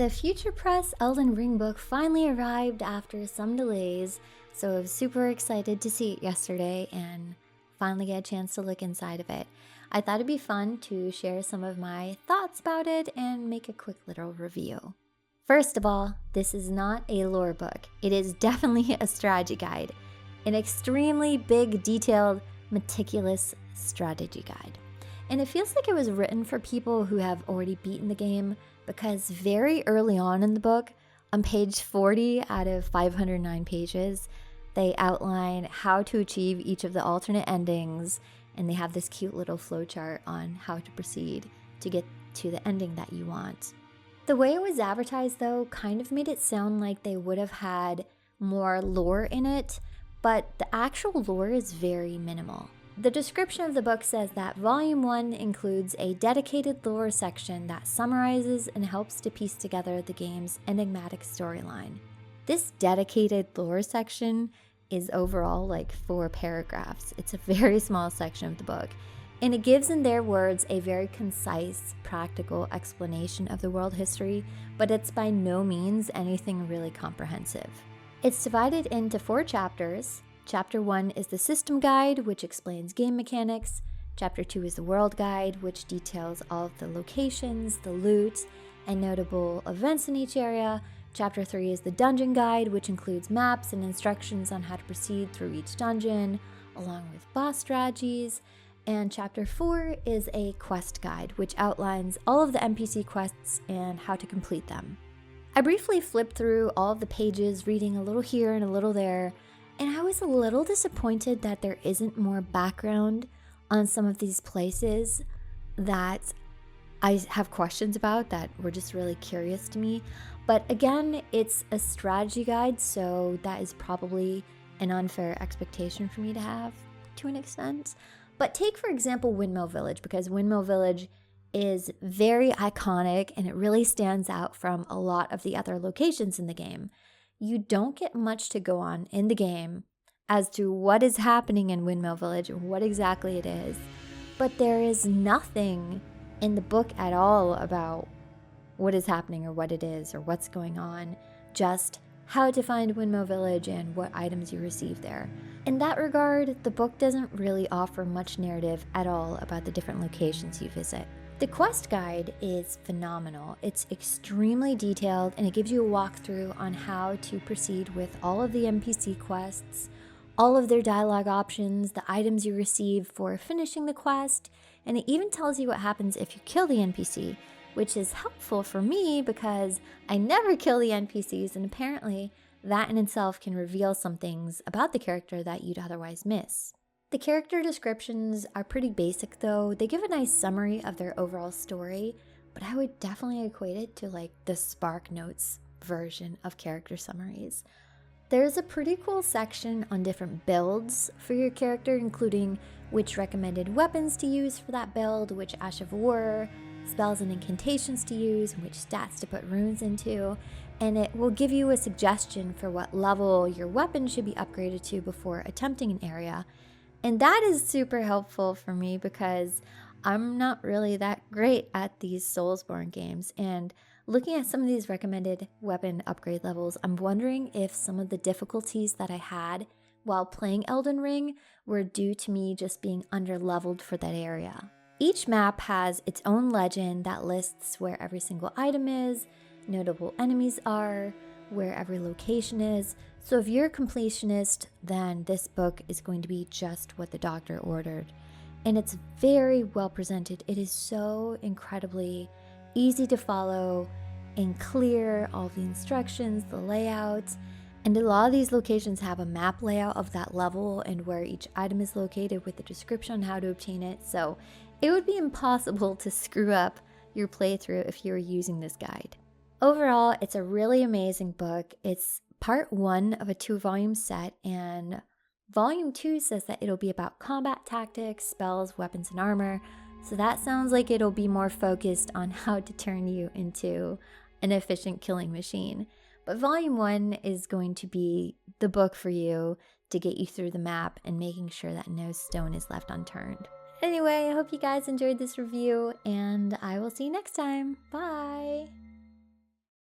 The FuturePress Elden Ring book finally arrived after some delays, so I was super excited to see it yesterday and finally get a chance to look inside of it. I thought it'd be fun to share some of my thoughts about it and make a quick little review. First of all, this is not a lore book. It is definitely a strategy guide. An extremely big, detailed, meticulous strategy guide. And it feels like it was written for people who have already beaten the game, because very early on in the book, on page 40 out of 509 pages, they outline how to achieve each of the alternate endings, and they have this cute little flowchart on how to proceed to get to the ending that you want. The way it was advertised, though, kind of made it sound like they would have had more lore in it, but the actual lore is very minimal. The description of the book says that Volume 1 includes a dedicated lore section that summarizes and helps to piece together the game's enigmatic storyline. This dedicated lore section is overall like 4 paragraphs. It's a very small section of the book, and it gives, in their words, a very concise, practical explanation of the world history, but it's by no means anything really comprehensive. It's divided into 4 chapters. Chapter 1 is the system guide, which explains game mechanics. Chapter 2 is the world guide, which details all of the locations, the loot, and notable events in each area. Chapter 3 is the dungeon guide, which includes maps and instructions on how to proceed through each dungeon, along with boss strategies. And Chapter 4 is a quest guide, which outlines all of the NPC quests and how to complete them. I briefly flipped through all of the pages, reading a little here and a little there, and I was a little disappointed that there isn't more background on some of these places that I have questions about that were just really curious to me. But again, it's a strategy guide, so that is probably an unfair expectation for me to have to an extent. But take, for example, Windmill Village, because Windmill Village is very iconic and it really stands out from a lot of the other locations in the game. You don't get much to go on in the game as to what is happening in Windmill Village and what exactly it is, but there is nothing in the book at all about what is happening or what it is or what's going on, just how to find Windmill Village and what items you receive there. In that regard, the book doesn't really offer much narrative at all about the different locations you visit. The quest guide is phenomenal. It's extremely detailed, and it gives you a walkthrough on how to proceed with all of the NPC quests, all of their dialogue options, the items you receive for finishing the quest, and it even tells you what happens if you kill the NPC, which is helpful for me because I never kill the NPCs, and apparently that in itself can reveal some things about the character that you'd otherwise miss. The character descriptions are pretty basic though. They give a nice summary of their overall story, but I would definitely equate it to like the Spark Notes version of character summaries. There's a pretty cool section on different builds for your character, including which recommended weapons to use for that build, which Ash of War, spells and incantations to use, and which stats to put runes into, and it will give you a suggestion for what level your weapon should be upgraded to before attempting an area. And that is super helpful for me because I'm not really that great at these Soulsborne games. And looking at some of these recommended weapon upgrade levels, I'm wondering if some of the difficulties that I had while playing Elden Ring were due to me just being underleveled for that area. Each map has its own legend that lists where every single item is, notable enemies are, where every location is. So if you're a completionist, then this book is going to be just what the doctor ordered. And it's very well presented. It is so incredibly easy to follow and clear, all the instructions, the layouts. And a lot of these locations have a map layout of that level and where each item is located with a description on how to obtain it. So it would be impossible to screw up your playthrough if you were using this guide. Overall, it's a really amazing book. It's part 1 of a 2-volume set, and volume 2 says that it'll be about combat tactics, spells, weapons, and armor. So that sounds like it'll be more focused on how to turn you into an efficient killing machine. But volume 1 is going to be the book for you to get you through the map and making sure that no stone is left unturned. Anyway, I hope you guys enjoyed this review, and I will see you next time. Bye!